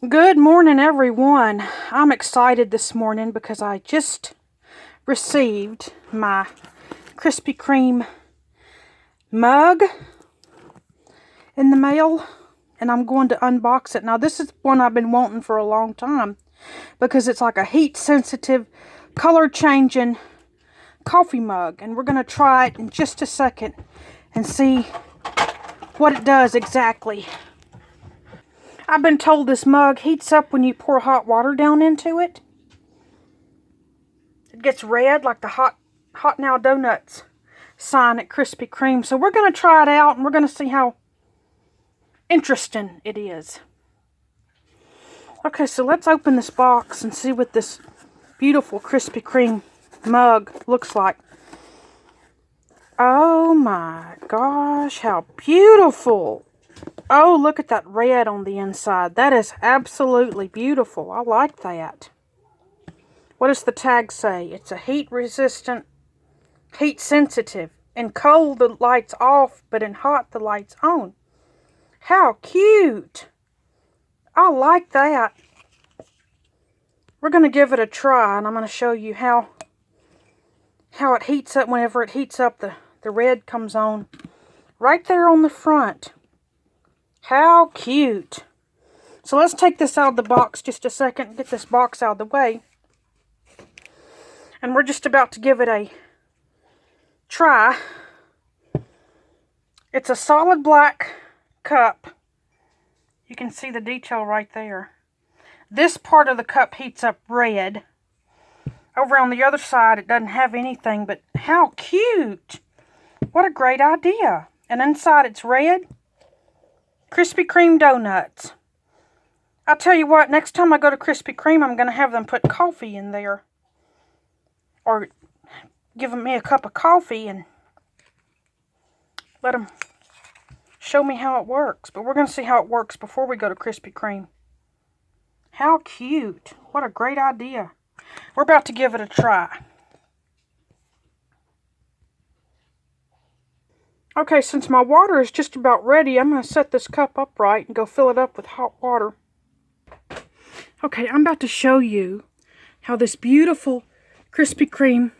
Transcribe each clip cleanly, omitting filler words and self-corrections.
Good morning, everyone. I'm excited this morning because I just received my Krispy Kreme mug in the mail, and I'm going to unbox it. Now, this is one I've been wanting for a long time because it's like a heat-sensitive, color-changing coffee mug, and we're going to try it in just a second and see what it does exactly. I've been told this mug heats up when you pour hot water down into it. It gets red like the hot now Doughnuts sign at Krispy Kreme. So we're going to try it out and we're going to see how interesting it is. Okay, so let's open this box and see what this beautiful Krispy Kreme mug looks like. Oh my gosh, how beautiful. Oh, look at that red on the inside. That is absolutely beautiful. I like that. What does the tag say? It's a heat-resistant, heat-sensitive. In cold, the light's off, but in hot, the light's on. How cute. I like that. We're going to give it a try, and I'm going to show you how it heats up. Whenever it heats up, the red comes on right there on the front. How cute. So let's take this out of the box just a second, get this box out of the way. And we're just about to give it a try. It's a solid black cup. You can see the detail right there. This part of the cup heats up red. Over on the other side, it doesn't have anything, but how cute. What a great idea. And inside it's red. Krispy Kreme donuts. I'll tell you what, next time I go to Krispy Kreme, I'm going to have them put coffee in there. Or give me a cup of coffee and let them show me how it works. But we're going to see how it works before we go to Krispy Kreme. How cute. What a great idea. We're about to give it a try. Okay, since my water is just about ready, I'm going to set this cup upright and go fill it up with hot water. Okay, I'm about to show you how this beautiful Krispy Kreme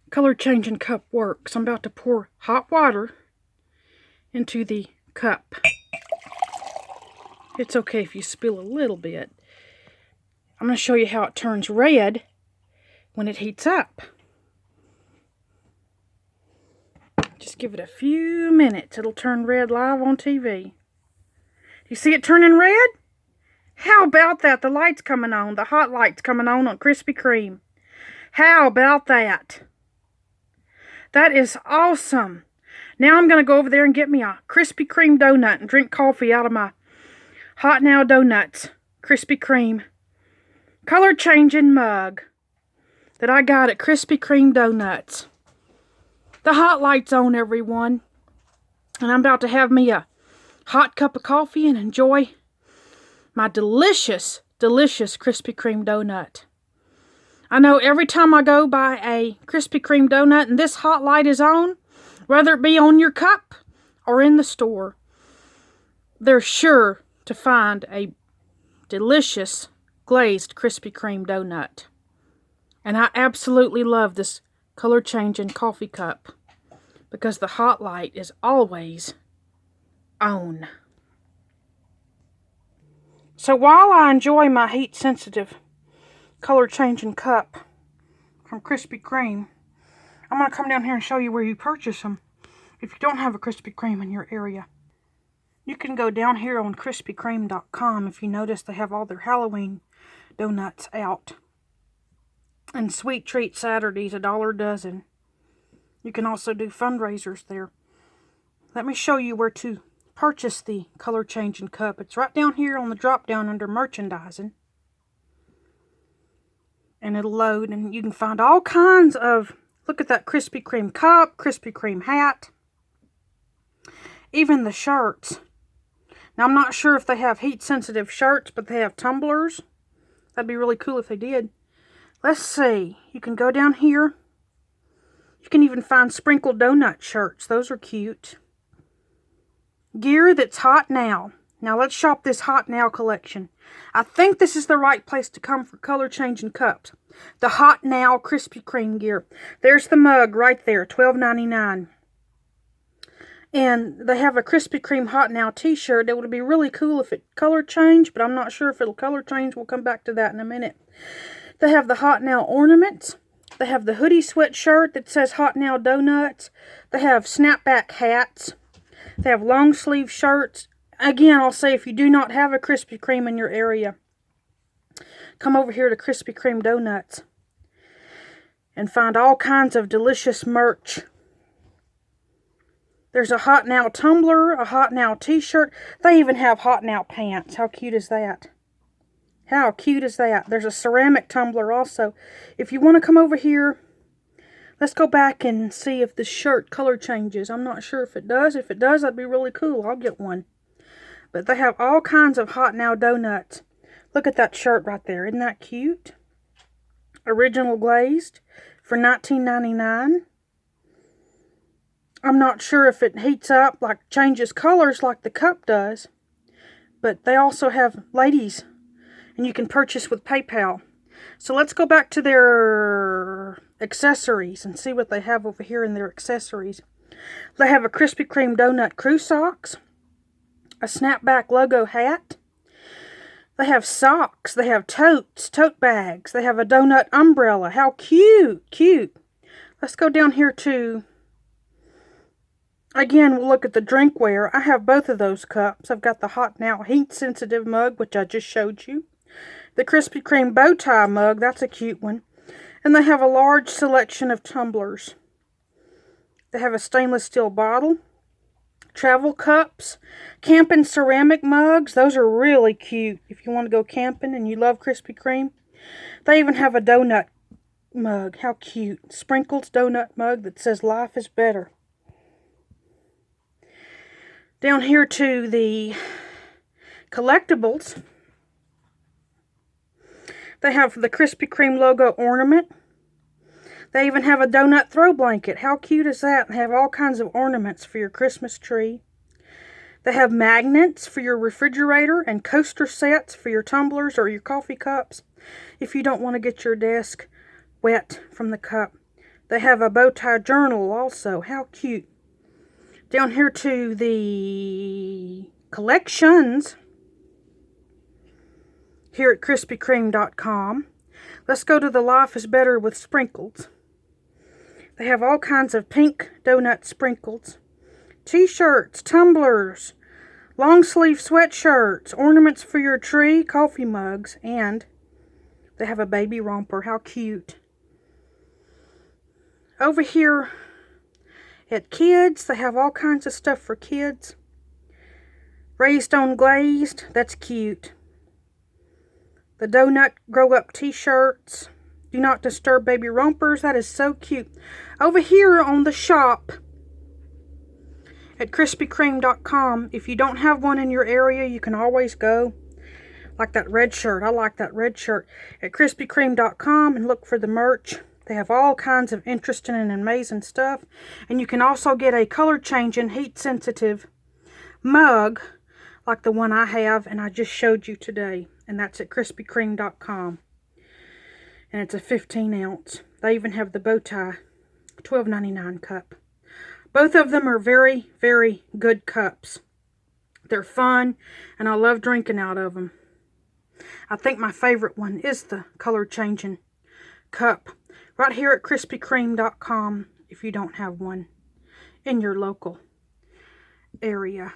color-changing cup works. I'm about to pour hot water into the cup. It's okay if you spill a little bit. I'm going to show you how it turns red when it heats up. Just give it a few minutes. It'll turn red live on TV. You see it turning red? How about that? The light's coming on. The hot light's coming on Krispy Kreme. How about that? That is awesome. Now I'm going to go over there and get me a Krispy Kreme donut and drink coffee out of my Hot Now Doughnuts Krispy Kreme color-changing mug that I got at Krispy Kreme Doughnuts. The hot light's on, everyone. And I'm about to have me a hot cup of coffee and enjoy my delicious, delicious Krispy Kreme donut. I know every time I go by a Krispy Kreme donut and this hot light is on, whether it be on your cup or in the store, they're sure to find a delicious glazed Krispy Kreme donut. And I absolutely love this color-changing coffee cup because the hot light is always on. So while I enjoy my heat-sensitive color-changing cup from Krispy Kreme, I'm going to come down here and show you where you purchase them if you don't have a Krispy Kreme in your area. You can go down here on KrispyKreme.com. If you notice, they have all their Halloween donuts out. And Sweet Treat Saturdays, $1 a dozen. You can also do fundraisers there. Let me show you where to purchase the color-changing cup. It's right down here on the drop-down under merchandising. And it'll load, and you can find all kinds of, look at that Krispy Kreme cup, Krispy Kreme hat, even the shirts. Now, I'm not sure if they have heat-sensitive shirts, but they have tumblers. That'd be really cool if they did. Let's see. You can go down here. You can even find sprinkled donut shirts. Those are cute. Gear that's hot now. Now let's shop this Hot Now collection. I think this is the right place to come for color changing cups. The Hot Now Krispy Kreme gear. There's the mug right there, $12.99. And they have a Krispy Kreme Hot Now t-shirt. It would be really cool if it color changed, but I'm not sure if it'll color change. We'll come back to that in a minute. They have the Hot Now ornaments. They have the hoodie sweatshirt that says Hot Now Doughnuts. They have snapback hats. They have long sleeve shirts. Again, I'll say if you do not have a Krispy Kreme in your area, come over here to Krispy Kreme Doughnuts and find all kinds of delicious merch. There's a Hot Now tumbler, a Hot Now t-shirt. They even have Hot Now pants. How cute is that? How cute is that? There's a ceramic tumbler also. If you want to come over here, let's go back and see if the shirt color changes. I'm not sure if it does. If it does, that'd be really cool. I'll get one. But they have all kinds of Hot Now donuts. Look at that shirt right there. Isn't that cute? Original glazed for $19.99. I'm not sure if it heats up, like changes colors like the cup does. But they also have ladies. And you can purchase with PayPal. So let's go back to their accessories and see what they have over here in their accessories. They have a Krispy Kreme donut crew socks. A snapback logo hat. They have socks. They have totes, tote bags. They have a donut umbrella. How cute, cute. Let's go down here to, again, we'll look at the drinkware. I have both of those cups. I've got the Hot Now heat sensitive mug, which I just showed you. The Krispy Kreme bow tie mug, that's a cute one. And they have a large selection of tumblers. They have a stainless steel bottle. Travel cups, camping ceramic mugs. Those are really cute if you want to go camping and you love Krispy Kreme. They even have a donut mug. How cute. Sprinkles donut mug that says life is better. Down here to the collectibles. They have the Krispy Kreme logo ornament. They even have a donut throw blanket. How cute is that? They have all kinds of ornaments for your Christmas tree. They have magnets for your refrigerator and coaster sets for your tumblers or your coffee cups if you don't want to get your desk wet from the cup. They have a bow tie journal also. How cute. Down here to the collections here at KrispyKreme.com. Let's go to the Life is Better with Sprinkles. They have all kinds of pink donut sprinkles, t-shirts, tumblers, long sleeve sweatshirts, ornaments for your tree, coffee mugs, and they have a baby romper. How cute. Over here at Kids, they have all kinds of stuff for kids. Raised on Glazed, that's cute. The Donut Grow Up t-shirts. Do Not Disturb baby rompers. That is so cute. Over here on the shop at KrispyKreme.com, if you don't have one in your area, you can always go. Like that red shirt. I like that red shirt. At KrispyKreme.com and look for the merch. They have all kinds of interesting and amazing stuff. And you can also get a color-changing, heat-sensitive mug like the one I have and I just showed you today. And that's at KrispyKreme.com. And it's a 15 ounce. They even have the bow tie $12.99 cup. Both of them are very, very good cups. They're fun, and I love drinking out of them. I think my favorite one is the color-changing cup. Right here at KrispyKreme.com if you don't have one in your local area.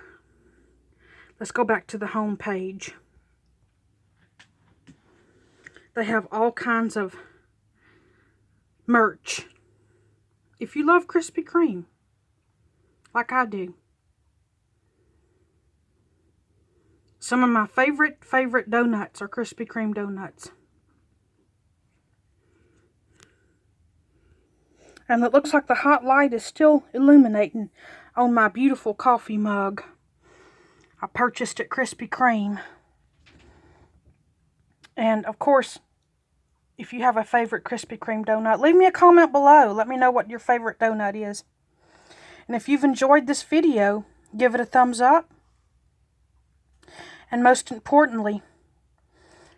Let's go back to the home page. They have all kinds of merch. If you love Krispy Kreme, like I do. Some of my favorite donuts are Krispy Kreme donuts. And it looks like the hot light is still illuminating on my beautiful coffee mug I purchased at Krispy Kreme. And of course, if you have a favorite Krispy Kreme donut, leave me a comment below. Let me know what your favorite donut is. And if you've enjoyed this video, give it a thumbs up. And most importantly,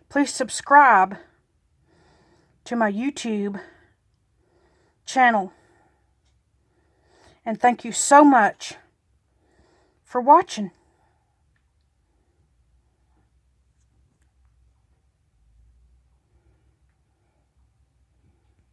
please subscribe to my YouTube channel. And thank you so much for watching.